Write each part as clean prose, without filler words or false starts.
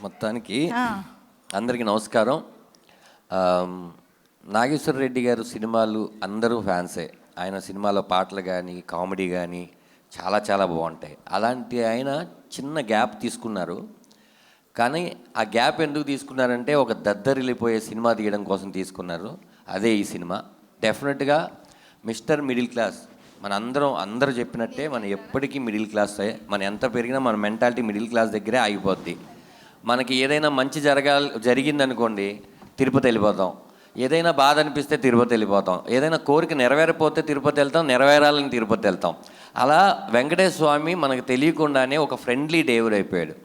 మొత్తానికి అందరికీ నమస్కారం. నాగేశ్వర రెడ్డి గారు సినిమాలు అందరూ ఫ్యాన్సే. ఆయన సినిమాలో పాటలు కానీ కామెడీ కానీ చాలా చాలా బాగుంటాయి. అలాంటి ఆయన చిన్న గ్యాప్ తీసుకున్నారు. కానీ ఆ గ్యాప్ ఎందుకు తీసుకున్నారంటే ఒక దద్దరిల్లిపోయే సినిమా తీయడం కోసం తీసుకున్నారు. అదే ఈ సినిమా. డెఫినెట్గా మిస్టర్ మిడిల్ క్లాస్ అందరూ చెప్పినట్టే మనం ఎప్పటికీ మిడిల్ క్లాసే. మనం ఎంత పెరిగినా మన మెంటాలిటీ మిడిల్ క్లాస్ దగ్గరే ఆగిపోద్ది. మనకి ఏదైనా మంచి జరిగిందనుకోండి తిరుపతి వెళ్ళిపోతాం, ఏదైనా బాధ అనిపిస్తే తిరుపతి వెళ్ళిపోతాం, ఏదైనా కోరిక నెరవేరపోతే తిరుపతి వెళ్తాం, నెరవేరాలని తిరుపతి వెళ్తాం. అలా వెంకటేశ్వర స్వామి మనకు తెలియకుండానే ఒక ఫ్రెండ్లీ దేవుడు అయిపోయాడు.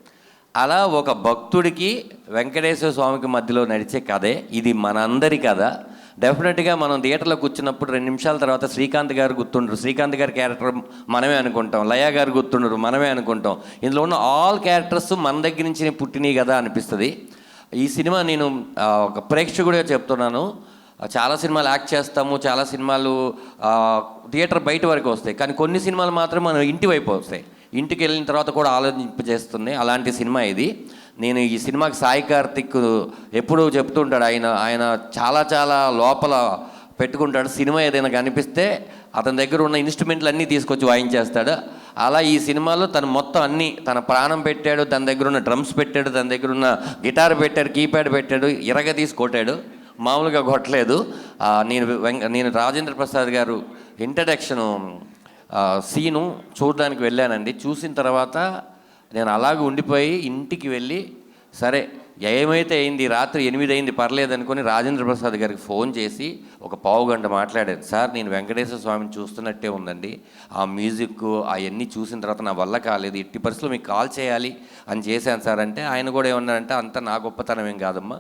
అలా ఒక భక్తుడికి వెంకటేశ్వర స్వామికి మధ్యలో నడిచే కథే ఇది, మనందరి కథ. డెఫినెట్గా మనం థియేటర్లో కూర్చున్నప్పుడు 2 నిమిషాల తర్వాత శ్రీకాంత్ గారు గుర్తుండరు, శ్రీకాంత్ గారి క్యారెక్టర్ మనమే అనుకుంటాం, లయ గారు గుర్తుండరు, మనమే అనుకుంటాం. ఇందులో ఉన్న ఆల్ క్యారెక్టర్స్ మన దగ్గర నుంచి పుట్టినవి కదా అనిపిస్తుంది. ఈ సినిమా నేను ఒక ప్రేక్షకుడిగా చెప్తున్నాను. చాలా సినిమాలు యాక్ట్ చేస్తాము, చాలా సినిమాలు థియేటర్ బయట వరకు వస్తాయి, కానీ కొన్ని సినిమాలు మాత్రం మనం ఇంటి వైపు వస్తాయి, ఇంటికి వెళ్ళిన తర్వాత కూడా ఆలోచింపజేస్తుంది. అలాంటి సినిమా ఇది. నేను ఈ సినిమాకి సాయి కార్తిక్ ఎప్పుడూ చెప్తుంటాడు, ఆయన చాలా చాలా లోపల పెట్టుకుంటాడు. సినిమా ఏదైనా కనిపిస్తే అతని దగ్గర ఉన్న ఇన్స్ట్రుమెంట్లు అన్నీ తీసుకొచ్చి వాయించేస్తాడు. అలా ఈ సినిమాలో తను మొత్తం అన్నీ తన ప్రాణం పెట్టాడు. తన దగ్గర ఉన్న డ్రమ్స్ పెట్టాడు, తన దగ్గర ఉన్న గిటార్ పెట్టాడు, కీప్యాడ్ పెట్టాడు, తీసి కొట్టాడు, మామూలుగా కొట్టలేదు. నేను రాజేంద్ర ప్రసాద్ గారు ఇంట్రడక్షన్ సీను చూడడానికి వెళ్ళానండి. చూసిన తర్వాత నేను అలాగే ఉండిపోయి ఇంటికి వెళ్ళి సరే ఏమైతే అయింది, రాత్రి 8 అయింది పర్లేదు అనుకుని రాజేంద్ర ప్రసాద్ గారికి ఫోన్ చేసి ఒక పావు గంట మాట్లాడాను. సార్ నేను వెంకటేశ్వర స్వామిని చూస్తున్నట్టే ఉందండి, ఆ మ్యూజిక్ అవన్నీ చూసిన తర్వాత నా వల్ల కాలేదు, ఎట్టి పరిస్థితుల్లో మీకు కాల్ చేయాలి అని చేశాను సార్ అంటే ఆయన కూడా ఏమన్నారంటే అంత నా గొప్పతనం ఏం కాదమ్మా,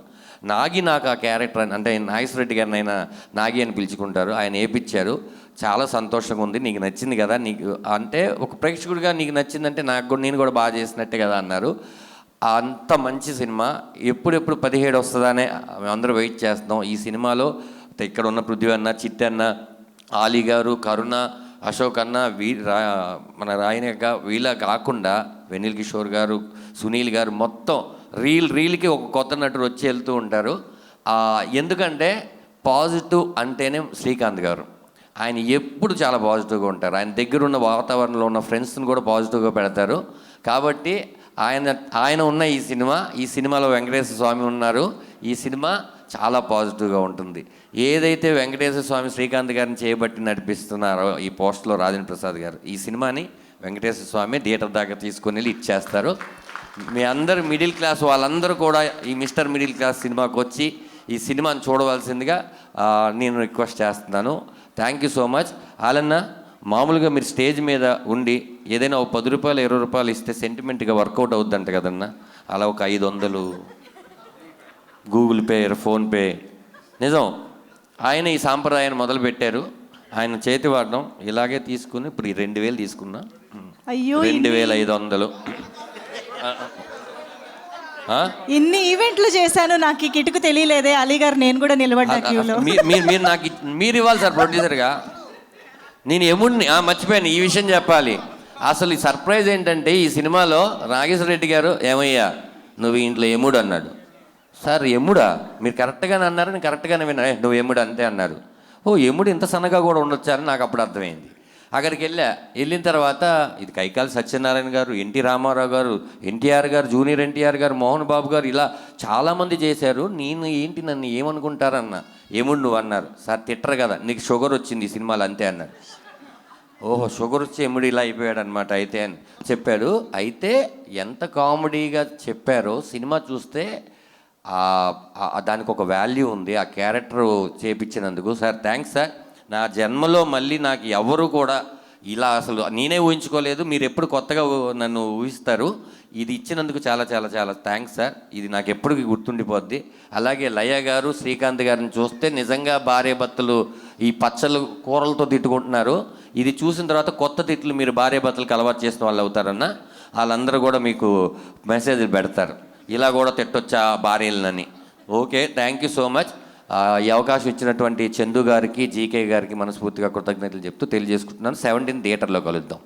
నాకు ఆ క్యారెక్టర్ అంటే నాగేశ్వర రెడ్డి గారిని ఆయన నాగి అని పిలుచుకుంటారు, ఆయన వేయించారు, చాలా సంతోషంగా ఉంది, నీకు నచ్చింది కదా, నీకు అంటే ఒక ప్రేక్షకుడిగా నీకు నచ్చిందంటే నేను కూడా బాగా చేసినట్టే కదా అన్నారు. అంత మంచి సినిమా. ఎప్పుడెప్పుడు 17 వస్తుందనే మేమందరూ వెయిట్ చేస్తున్నాం. ఈ సినిమాలో ఇక్కడ ఉన్న పృథ్వీ అన్న, చిట్టి అన్న, ఆలీ గారు, కరుణ, అశోక్ అన్న, మన రాయనక వీళ్ళ కాకుండా వెనిల్ కిషోర్ గారు, సునీల్ గారు, మొత్తం రీల్కి ఒక కొత్త నటుడు వచ్చి వెళ్తూ ఉంటారు. ఎందుకంటే పాజిటివ్ అంటేనే శ్రీకాంత్ గారు. ఆయన ఎప్పుడు చాలా పాజిటివ్గా ఉంటారు. ఆయన దగ్గర ఉన్న వాతావరణంలో ఉన్న ఫ్రెండ్స్ని కూడా పాజిటివ్గా పెడతారు. కాబట్టి ఆయన ఉన్న ఈ సినిమాలో వెంకటేశ్వర స్వామి ఉన్నారు. ఈ సినిమా చాలా పాజిటివ్గా ఉంటుంది. ఏదైతే వెంకటేశ్వర స్వామి శ్రీకాంత్ గారిని చేయబట్టి నడిపిస్తున్నారో ఈ పోస్ట్లో రాజేంద్ర ప్రసాద్ గారు, ఈ సినిమాని వెంకటేశ్వర స్వామి థియేటర్ దాకా తీసుకొని వెళ్ళి ఇచ్చేస్తారు. మీ అందరు మిడిల్ క్లాస్ వాళ్ళందరూ కూడా ఈ మిస్టర్ మిడిల్ క్లాస్ సినిమాకి వచ్చి ఈ సినిమాని చూడవలసిందిగా నేను రిక్వెస్ట్ చేస్తున్నాను. Thank you so much. ఆలన్న, మామూలుగా మీరు స్టేజ్ మీద ఉండి ఏదైనా ఒక 10 రూపాయలు 20 రూపాయలు ఇస్తే సెంటిమెంట్గా వర్కౌట్ అవుద్దంట కదన్నా, అలా ఒక 500 గూగుల్ పే, ఫోన్పే. నిజం, ఆయన ఈ సాంప్రదాయాన్ని మొదలుపెట్టారు. ఆయన చేతి వాడడం ఇలాగే తీసుకుని ఇప్పుడు ఈ 2000 తీసుకున్నా, 2500. ఇన్ని ఈవెంట్లు చేశాను, నాకు ఈ కిటుకు తెలియలేదే అలీ గారు, నేను కూడా నిలబడ్డా క్యూలో. మీరు ఇవ్వాలి సార్ ప్రొడ్యూసర్గా. నేను యముడిని మర్చిపోయాను, ఈ విషయం చెప్పాలి. అసలు ఈ సర్ప్రైజ్ ఏంటంటే ఈ సినిమాలో నాగేశ్వర రెడ్డి గారు ఏమయ్యా నువ్వు ఇంట్లో యముడు అన్నాడు. సార్ యముడా, మీరు కరెక్ట్గానే అన్నారు, నేను కరెక్ట్గానే విన్నా, నువ్వు యముడు అంతే అన్నారు. ఓ యముడు ఇంత సన్నగా కూడా ఉండొచ్చారని నాకు అప్పుడు అర్థమైంది. అక్కడికి వెళ్ళిన తర్వాత ఇది కైకాలి సత్యనారాయణ గారు, ఎన్టీ రామారావు గారు, ఎన్టీఆర్ గారు, జూనియర్ ఎన్టీఆర్ గారు, మోహన్ బాబు గారు, ఇలా చాలామంది చేశారు. నేను ఏంటి నన్ను ఏమనుకుంటారన్న, ఏముడు నువ్వు అన్నారు. సార్ తిట్టరు కదా, నీకు షుగర్ వచ్చింది ఈ సినిమాలో అంతే అన్నారు. ఓహో, షుగర్ వచ్చి ఎముడు ఇలా అయిపోయాడు అనమాట అయితే అని చెప్పాడు. అయితే ఎంత కామెడీగా చెప్పారో సినిమా చూస్తే దానికి ఒక వాల్యూ ఉంది, ఆ క్యారెక్టర్ చేపించినందుకు. Sir thanks sir. నా జన్మలో మళ్ళీ నాకు ఎవరు కూడా ఇలా అసలు నేనే ఊహించుకోలేదు. మీరు ఎప్పుడు కొత్తగా నన్ను ఊహిస్తారు. ఇది ఇచ్చినందుకు చాలా చాలా చాలా థ్యాంక్స్ సార్. ఇది నాకు ఎప్పటికీ గుర్తుండిపోద్ది. అలాగే లయ గారు, శ్రీకాంత్ గారిని చూస్తే నిజంగా భార్య భర్తలు ఈ పచ్చళ్ళు కూరలతో తిట్టుకుంటున్నారు. ఇది చూసిన తర్వాత కొత్త తిట్లు మీరు భార్య భర్తలకు అలవాటు చేసిన వాళ్ళు అవుతారన్న. వాళ్ళందరూ కూడా మీకు మెసేజ్లు పెడతారు, ఇలా కూడా తిట్టొచ్చా భార్యలని. Okay, thank you so much. ఈ అవకాశం ఇచ్చినటువంటి చందు గారికి, జీకే గారికి మనస్ఫూర్తిగా కృతజ్ఞతలు చెప్తూ తెలియజేసుకుంటున్నాను. 17 థియేటర్లో కలుద్దాం.